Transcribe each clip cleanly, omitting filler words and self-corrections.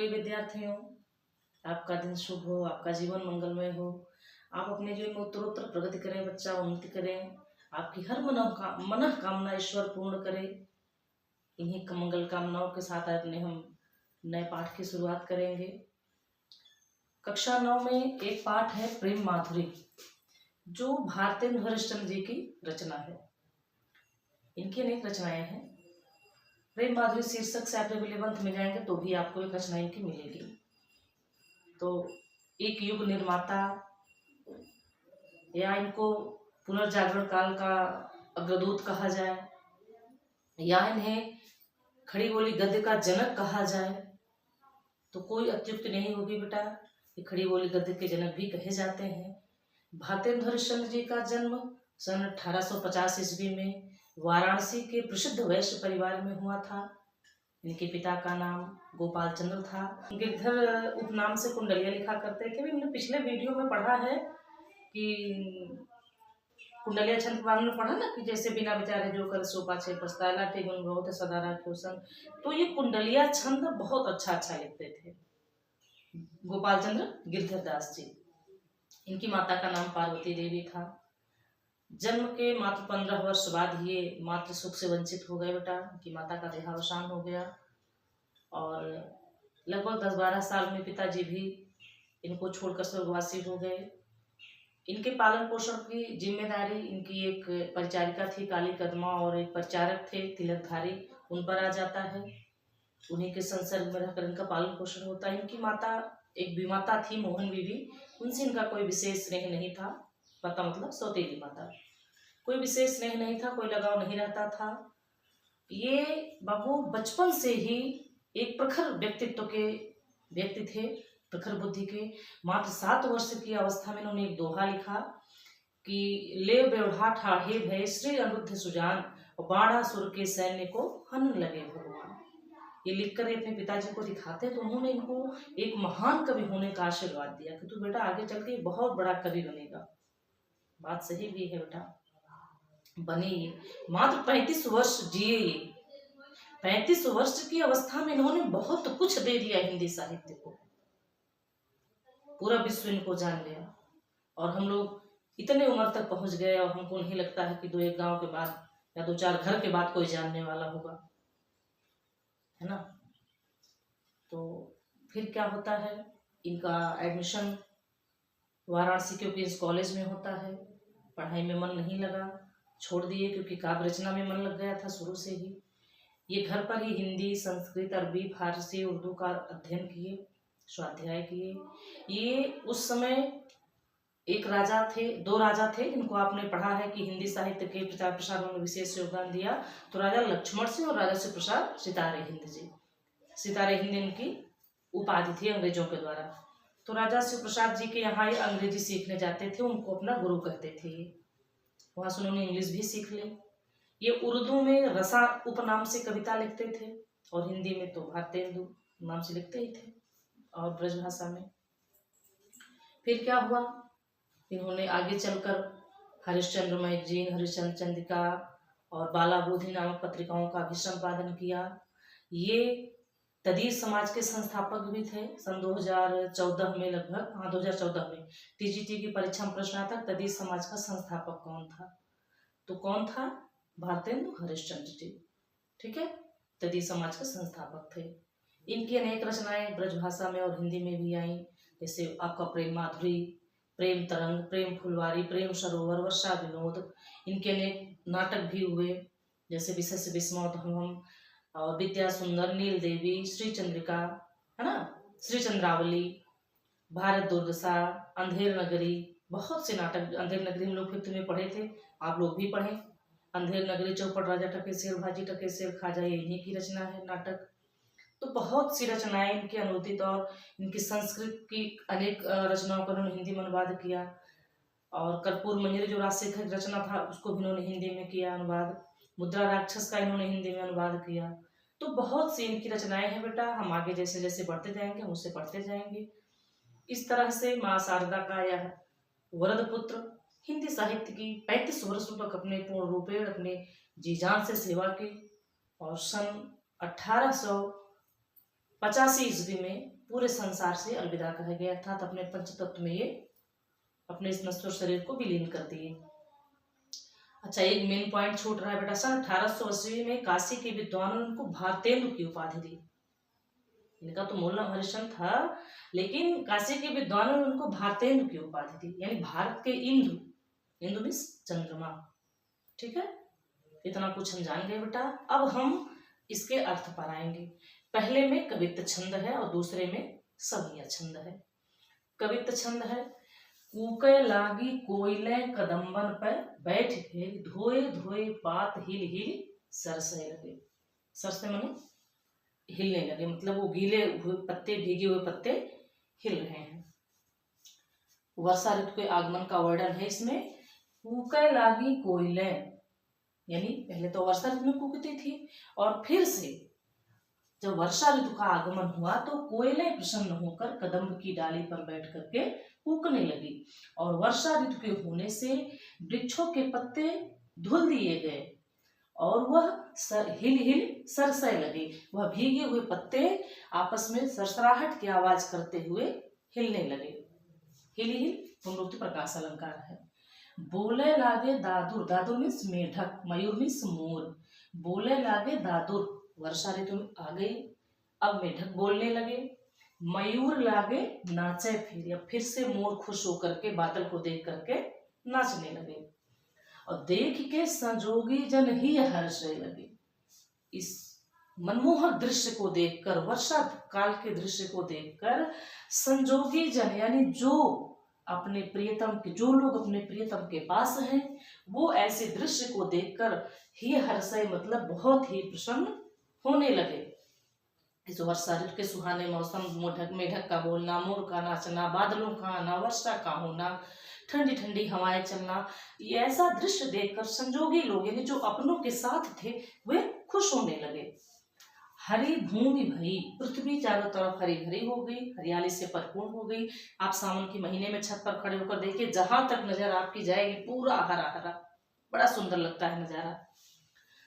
प्रिय विद्यार्थियों, आपका दिन शुभ हो, आपका जीवन मंगलमय हो। आप अपने जीवन में उत्तरोत्तर प्रगति करें, बच्चा उन्नति करें, आपकी हर मनोकामना ईश्वर पूर्ण करे। इन्हीं मंगल कामनाओं के साथ अपने हम नए पाठ की शुरुआत करेंगे। कक्षा 9 में एक पाठ है प्रेम माधुरी, जो भारतेंदु हरिश्चंद्र जी की रचना है। इनकी अनेक रचनाएं हैं। प्रेम माधुरी शीर्षक से आप जब 11th में जाएंगे तो भी आपको एक रचना इनकी मिलेगी। तो एक युग निर्माता या इनको पुनर्जागरण काल का अग्रदूत कहा जाए, या इन्हें खड़ी बोली गद्य का जनक कहा जाए तो कोई अत्युक्ति नहीं होगी बेटा। ये खड़ी बोली गद्य के जनक भी कहे जाते हैं। भारतेंदु हरिश्चंद्र जी का जन्म सन 1850 ईस्वी में वाराणसी के प्रसिद्ध वैश्य परिवार में हुआ था। इनके पिता का नाम गोपाल चंद्र था। गिरधर उपनाम से कुंडलिया लिखा करते थे। हमने पिछले वीडियो में पढ़ा है कि कुंडलिया छंद के बारे में पढ़ा ना, कि जैसे बिना विचारे जो कर सो पाछे पछताए, लाठी गुण बहुत सदा राख्यो संग। तो ये कुंडलिया छंद बहुत अच्छा लिखते थे गोपाल चंद्र गिरधर दास जी। इनकी माता का नाम पार्वती देवी था। जन्म के मात्र 15 वर्ष बाद ये मातृ सुख से वंचित हो गए बेटा। इनकी माता का देहावसान हो गया और लगभग 10-12 साल में पिताजी भी इनको छोड़कर स्वर्गवासी हो गए। इनके पालन पोषण की जिम्मेदारी इनकी एक परिचारिका थी काली कदमा और एक परिचारक थे तिलकधारी, उन पर आ जाता है। उन्हीं के संसर्ग में रहकर इनका पालन पोषण होता है। इनकी माता एक विमाता थी मोहन बीवी, उनसे इनका कोई विशेष स्नेह नहीं था। माता मतलब सौतेली माता। कोई विशेष स्नेह नहीं था, कोई लगाव नहीं रहता था। ये बाबू बचपन से ही एक प्रखर व्यक्तित्व के व्यक्ति थे, प्रखर बुद्धि के। मात्र 7 वर्ष की अवस्था में इन्होंने एक दोहा लिखा कि ले व्यवढ़ा ठाढ़े भय श्री अनिरुद्ध सुजान, बाणासुर के सैन्य को हनन लगे भगवान। ये लिखकर अपने पिताजी को दिखाते तो उन्होंने इनको एक महान कवि होने का आशीर्वाद दिया कि तू बेटा आगे चल के बहुत बड़ा कवि बनेगा। बात सही भी है बेटा, बने। ये मात्र 35 वर्ष जिए। ये 35 वर्ष की अवस्था में इन्होंने बहुत कुछ दे दिया हिंदी साहित्य को। पूरा विश्व इनको जान लिया और हम लोग इतने उम्र तक पहुंच गए और हमको नहीं लगता है कि 2-1 गांव के बाद या 2-4 घर के बाद कोई जानने वाला होगा, है ना। तो फिर क्या होता है, इनका एडमिशन वाराणसी के क्वींस कॉलेज में होता है। पढ़ाई में मन नहीं लगा, छोड़ दिए, क्योंकि काव्य रचना में मन लग गया था शुरू से ही। ये घर पर ही हिंदी, संस्कृत, अरबी, फारसी, उर्दू का अध्ययन किए, स्वाध्याय किए। ये उस समय एक राजा थे, 2 राजा थे, इनको आपने पढ़ा है कि हिंदी साहित्य के प्रचार प्रसार में विशेष योगदान दिया। तो राजा लक्ष्मण सिंह और राजा शिव प्रसाद सितारे हिंद जी। सितारे हिंद इनकी उपाधि थी अंग्रेजों के द्वारा। तो राजा शिव प्रसाद जी के यहाँ ये अंग्रेजी सीखने जाते थे, उनको अपना गुरु कहते थे। वहां से उन्होंने इंग्लिश भी सीख ली। ये उर्दू में रसा उपनाम से कविता लिखते थे और हिंदी में तो भारतेंदु नाम से लिखते ही थे और ब्रजभाषा में। फिर क्या हुआ, इन्होंने आगे चलकर हरिश्चंद्र मैगजीन, हरिश्चंद्र चंद्रिका और बालाबोधि नामक पत्रिकाओं का भी संपादन किया। ये तदीर समाज के संस्थापक भी थे। सन 2014 में लगभग, 2014 में टीजीटी की परीक्षा में प्रश्न आता तदीर समाज का संस्थापक कौन था, तो कौन था, भारतेंदु हरिश्चंद्र जी। ठीक है, तदीर समाज के संस्थापक थे। इनकी अनेक रचनाएं ब्रजभाषा में और हिंदी में भी आई, जैसे आपका प्रेम माधुरी, प्रेम तरंग, प्रेम फुलवारी, प्रेम सरोवर, वर्षा विनोद। इनके अनेक नाटक भी हुए, जैसे विशेष विस्मोधम और विद्या सुंदर, नील देवी, श्री चंद्रिका, है ना, श्री चंद्रावली, भारत दुर्दशा, अंधेर नगरी। बहुत से नाटक, अंधेर नगरी हम लोग 5th में पढ़े थे, आप लोग भी पढ़े। अंधेर नगरी, चौपट राजा टकेसेर, भाजी टकेसेर खाजा, ये इन्हीं की रचना है नाटक। तो बहुत सी रचनाएं इनकी अनुदित और इनकी संस्कृत की अनेक रचनाओं का उन्होंने हिंदी में अनुवाद किया। और कर्पूर मंजरी जो राजशेखर की रचना था उसको भी इन्होंने हिंदी में किया अनुवाद। मुद्रा राक्षस का इन्होंने हिंदी में अनुवाद किया। तो बहुत सी इनकी रचनाएं हैं बेटा। हम आगे जैसे जैसे बढ़ते जाएंगे हम उससे पढ़ते जाएंगे। इस तरह से माँ शारदा का यह वरद पुत्र हिंदी साहित्य की 35 वर्षों तक अपने पूर्ण रूपेण अपने जी जान से सेवा की और सन 1850 85 ईस्वी में पूरे संसार से अलविदा कहा गया, अर्थात अपने पंचतत्व में ये अपने इस नश्वर शरीर को विलीन कर दिए। अच्छा, एक मेन पॉइंट छूट रहा है बेटा। सन 1880 में काशी के विद्वानों ने उनको भारतेंदु की उपाधि दी। इनका तो मूल नाम हरिश्चंद्र था, लेकिन काशी के विद्वानों ने उनको भारतेंदु की उपाधि दी, यानी भारत के इंदु। इंदु मीन्स चंद्रमा। ठीक है, इतना कुछ हम जान गए बेटा। अब हम इसके अर्थ पर आएंगे। पहले में कवित्त छंद है और दूसरे में सविया छंद है। कवित्त छंद है, कूके लागी कोयले कदम्बन पर बैठ के धोए धोए पात हिल हिल सरसे लगे। सरसे माने हिलने लगे, मतलब वो गीले हुए पत्ते, भीगे हुए पत्ते हिल रहे हैं। वर्षा ऋतु के आगमन का वर्णन है इसमें। कूके लागी कोयले, यानी पहले तो वर्षा ऋतु में कूकती थी, और फिर से जब वर्षा ऋतु का आगमन हुआ तो कोयले प्रसन्न होकर कदम्ब की डाली पर बैठ करके कूकने लगी, और वर्षा ऋतु के होने से वृक्षों के पत्ते धुल दिए गए और वह हिल हिल सरसे लगे। वह भीगे हुए पत्ते आपस में सरसराहट की आवाज करते हुए हिलने लगे। हिल हिल पुनरुक्ति प्रकाश अलंकार है। बोले लागे दादुर, दादुर मीन्स मेढक, मयूर मीन्स मोर। बोले लागे दादुर, वर्षा ऋतु आ गई, अब मेढक बोलने लगे। मयूर लागे नाचे फिर, या फिर से मोर खुश होकर के बादल को देख करके नाचने लगे। और देख के संजोगी जन ही हर्षे लगे। इस मनमोहक दृश्य को देखकर, वर्षा काल के दृश्य को देखकर संजोगी जन, यानी जो अपने प्रियतम के, जो लोग अपने प्रियतम के पास हैं, वो ऐसे दृश्य को देखकर ही हर्षे मतलब बहुत ही प्रसन्न होने लगे। इस वर्षा ऋतु के सुहाने मौसम, मेढक का बोलना, मोर का नाचना, बादलों का आना, वर्षा का होना, ठंडी ठंडी हवाएं चलना, ये ऐसा दृश्य देखकर संजोगी लोग, यानी जो अपनों के साथ थे, वे खुश होने लगे। हरी भूमि भरी, पृथ्वी चारों तरफ हरी भरी हो गई, हरियाली से परिपूर्ण हो गई। आप सावन के महीने में छत पर खड़े होकर देखिए, जहां तक नजर आपकी जाएगी पूरा हरा हरा, बड़ा सुंदर लगता है नजारा।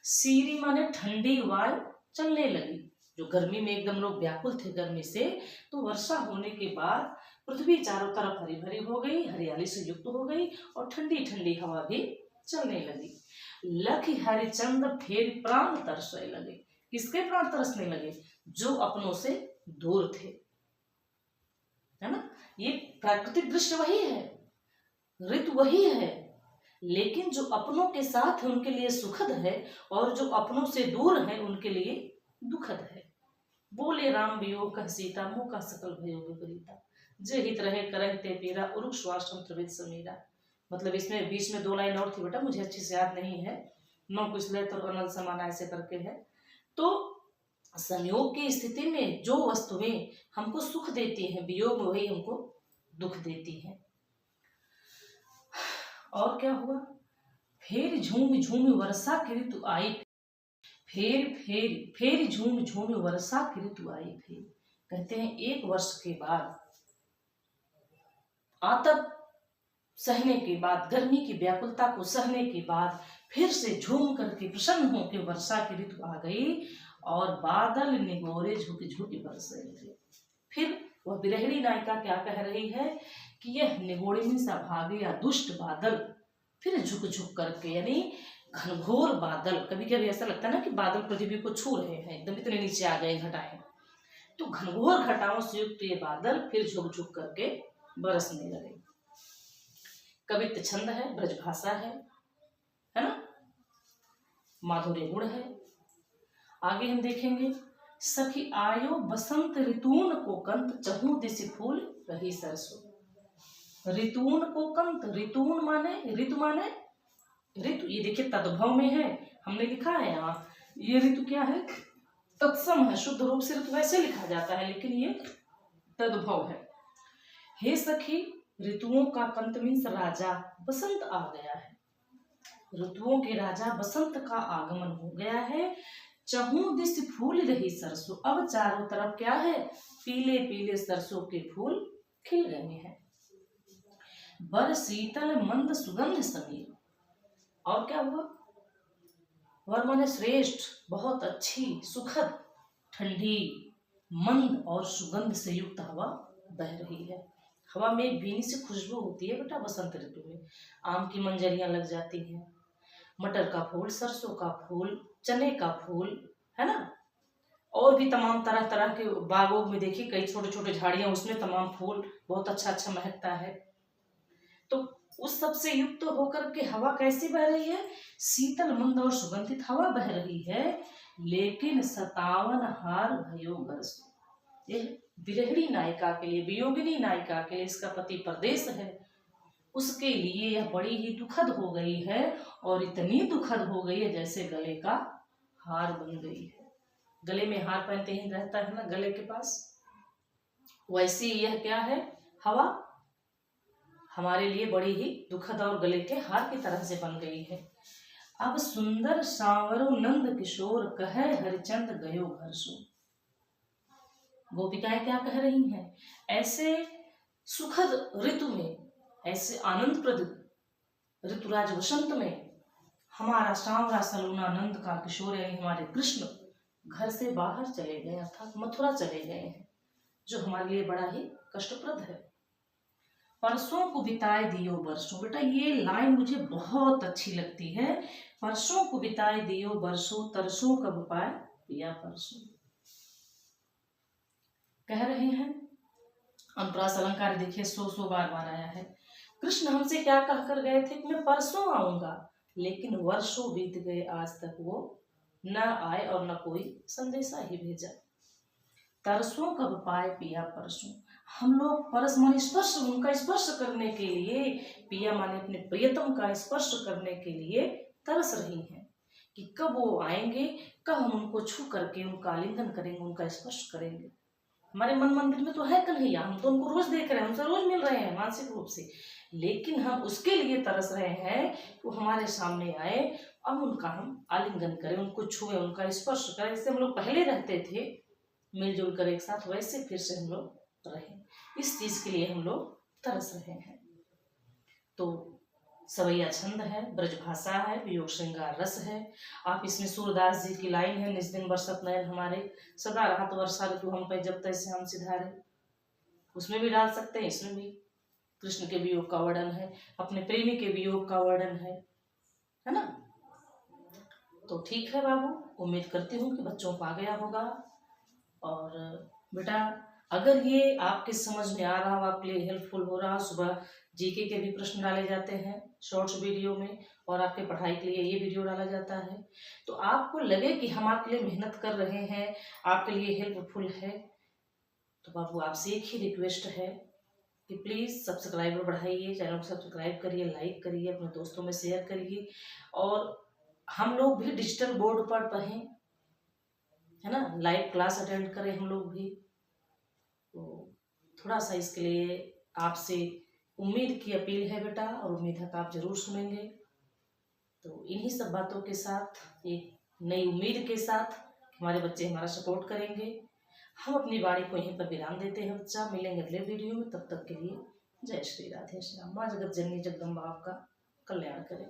सीरी माने ठंडी वायु चलने लगी। जो गर्मी में एकदम लोग व्याकुल थे गर्मी से, तो वर्षा होने के बाद पृथ्वी चारों तरफ हरी भरी हो गई, हरियाली से युक्त हो गई, और ठंडी ठंडी हवा भी चलने लगी। लख हरिचंद फिर प्राण तरसने लगे। किसके प्राण तरसने लगे? जो अपनों से दूर थे, है ना। ये प्राकृतिक दृश्य वही है, ऋतु वही है, लेकिन जो अपनों के साथ है उनके लिए सुखद है, और जो अपनों से दूर है उनके लिए दुखद है। बोले राम वियोग कह सीता, मुँह का सकल भयो विपरीता। जे हित रहे करहते पीरा, उरुक स्वाश्रम त्रिविध समीरा। मतलब इसमें बीच में 2 लाइन और थी बेटा, मुझे अच्छी से याद नहीं है। नौ कुशले तो अनल समाना ऐसे करके है। तो संयोग की स्थिति में जो वस्तुएं हमको सुख देती हैं, वियोग में वही हमको दुख देती हैं। और क्या हुआ? फेर झूम झूम वर्षा की ऋतु आई, फेर झूम झूम वर्षा की ऋतु आई। फिर कहते हैं 1 वर्ष के बाद, आतप सहने के बाद, गर्मी की व्याकुलता को सहने के बाद, फिर से झूम करके प्रसन्न होकर वर्षा की ऋतु आ गई, और बादल निगोरे झुकी झुकी बरसने लगे। फिर वह विरहिणी नायिका क्या कह रही है कि यह निगोरे मीन्स अभागे या दुष्ट बादल फिर झुक झुक करके, यानी घनघोर बादल। कभी कभी ऐसा लगता है ना कि बादल पृथ्वी को छू रहे हैं, एकदम इतने नीचे आ गए घटाएं, तो घनघोर घटाओं से युक्त ये बादल फिर झुक झुक करके बरसने लगे। कवित्त छंद है, ब्रजभाषा है ना, माधुर्य गुण है। आगे हम देखेंगे, सखी आयो बसंत ऋतून को कंत, चहु दिशि फूल रही सरसों। ऋतून को कंत, ऋतून माने ऋतु, माने ऋतु। ये देखिए तद्भव में है, हमने लिखा है यहाँ, ये ऋतु क्या है? तत्सम है। शुद्ध रूप से ऋतु वैसे लिखा जाता है, लेकिन ये तद्भव है। हे सखी, ऋतुओं का कंत मीन्स राजा, बसंत आ गया है। ऋतुओं के राजा बसंत का आगमन हो गया है। चहु दिस फूल रही सरसों, अब चारों तरफ क्या है? पीले पीले सरसों के फूल खिल गए हैं। बर शीतल मंद सुगंध समीर। और क्या हुआ? वर माने श्रेष्ठ, बहुत अच्छी, सुखद, ठंडी, मंद और सुगंध से युक्त हवा बह रही है। हवा में एक भीनी सी खुशबू होती है बेटा बसंत ऋतु में। आम की मंजरियां लग जाती हैं, मटर का फूल, सरसों का फूल, चने का फूल, है ना, और भी तमाम तरह तरह के बागों में देखिए कई छोटे छोटे झाड़ियां, उसमें तमाम फूल बहुत अच्छा अच्छा महकता है। तो उस सब से युक्त होकर के हवा कैसी बह रही है? शीतल मंद और सुगंधित हवा बह रही है। लेकिन सतावन हार भयो बरसो, ये विरहिणी नायिका के लिए, वियोगिनी नायिका के लिए, इसका पति परदेश है, उसके लिए यह बड़ी ही दुखद हो गई है। और इतनी दुखद हो गई है जैसे गले का हार बन गई है। गले में हार पहनते ही रहता है ना गले के पास, वैसी यह क्या है? हवा हमारे लिए बड़ी ही दुखद और गले के हार की तरह से बन गई है। अब सुंदर सांवरो नंद किशोर कहे हरिचंद गयो घर सो। गोपिकाएं क्या कह रही हैं? ऐसे सुखद ऋतु में, ऐसे आनंदप्रद ऋतुराज वसंत में हमारा सांवरा सलूना नंद का किशोर यानी हमारे कृष्ण घर से बाहर चले गए, अर्थात मथुरा चले गए हैं, जो हमारे लिए बड़ा ही कष्टप्रद है। परसों को बिताए दियो बरसों, बेटा ये लाइन मुझे बहुत अच्छी लगती है। परसों को बिताए दियो बरसों, तरसों कब पाए पिया परसों। कह रहे हैं, अनुप्रास अलंकार देखिए 100 बार आया है। कृष्ण हमसे क्या कहकर गए थे कि मैं परसों आऊंगा, लेकिन वर्षों बीत गए, आज तक वो न आए और न कोई संदेशा ही भेजा। तरसों कब पाए पिया परसों, हम लोग परस माने स्पर्श, उनका स्पर्श करने के लिए, पिया माने अपने प्रियतम का स्पर्श करने के लिए तरस रही हैं कि कब वो आएंगे, कब हम उनको छू करके उनका आलिंगन करेंगे, उनका स्पर्श करेंगे। हमारे मन मंदिर में तो है कन्हैया, हम तो उनको रोज देख रहे हैं, उनसे रोज मिल रहे हैं मानसिक रूप से, लेकिन हम उसके लिए तरस रहे हैं कि वो हमारे सामने आए, अब उनका हम आलिंगन करें, उनको छुए, उनका स्पर्श करें। जैसे हम लोग पहले रहते थे मिलजुल कर एक साथ, वैसे फिर से हम लोग रहें, इस चीज के लिए हम लोग तरस रहे हैं। तो सवैया छंद है, ब्रजभाषा है, वियोग श्रृंगार रस है। आप इसमें सूरदास जी की लाइन है, निज दिन बरसत नयन हमारे, सदा राहत वर्षा ऋतु हम पे, जब तैसे हम सिधारे, उसमें भी डाल सकते हैं, इसमें भी कृष्ण के वियोग का वर्णन है, अपने प्रेमी के वियोग का वर्णन है ना। तो ठीक है बाबू, उम्मीद करती हूँ कि बच्चों को आ गया होगा। और बेटा अगर ये आपके समझ में आ रहा हो, आपके लिए हेल्पफुल हो रहा, सुबह जीके के भी प्रश्न डाले जाते हैं शॉर्ट्स वीडियो में, और आपके पढ़ाई के लिए ये वीडियो डाला जाता है, तो आपको लगे कि हम आपके लिए मेहनत कर रहे हैं, आपके लिए हेल्पफुल है, तो बाबू आपसे एक ही रिक्वेस्ट है कि प्लीज़ सब्सक्राइबर बढ़ाइए, चैनल को सब्सक्राइब करिए, लाइक करिए, अपने दोस्तों में शेयर करिए, और हम लोग भी डिजिटल बोर्ड पर पढ़ें, है ना, लाइव क्लास अटेंड करें हम लोग भी। तो थोड़ा सा इसके लिए आपसे उम्मीद की अपील है बेटा, और उम्मीद है कि आप जरूर सुनेंगे। तो इन्हीं सब बातों के साथ, एक नई उम्मीद के साथ, हमारे बच्चे हमारा सपोर्ट करेंगे, हम अपनी वाणी को यहीं पर विराम देते हैं बच्चा। मिलेंगे अगले वीडियो में, तब तक के लिए जय श्री राधे श्याम। माँ जगत जननी जगदम्बा आपका कल्याण करें।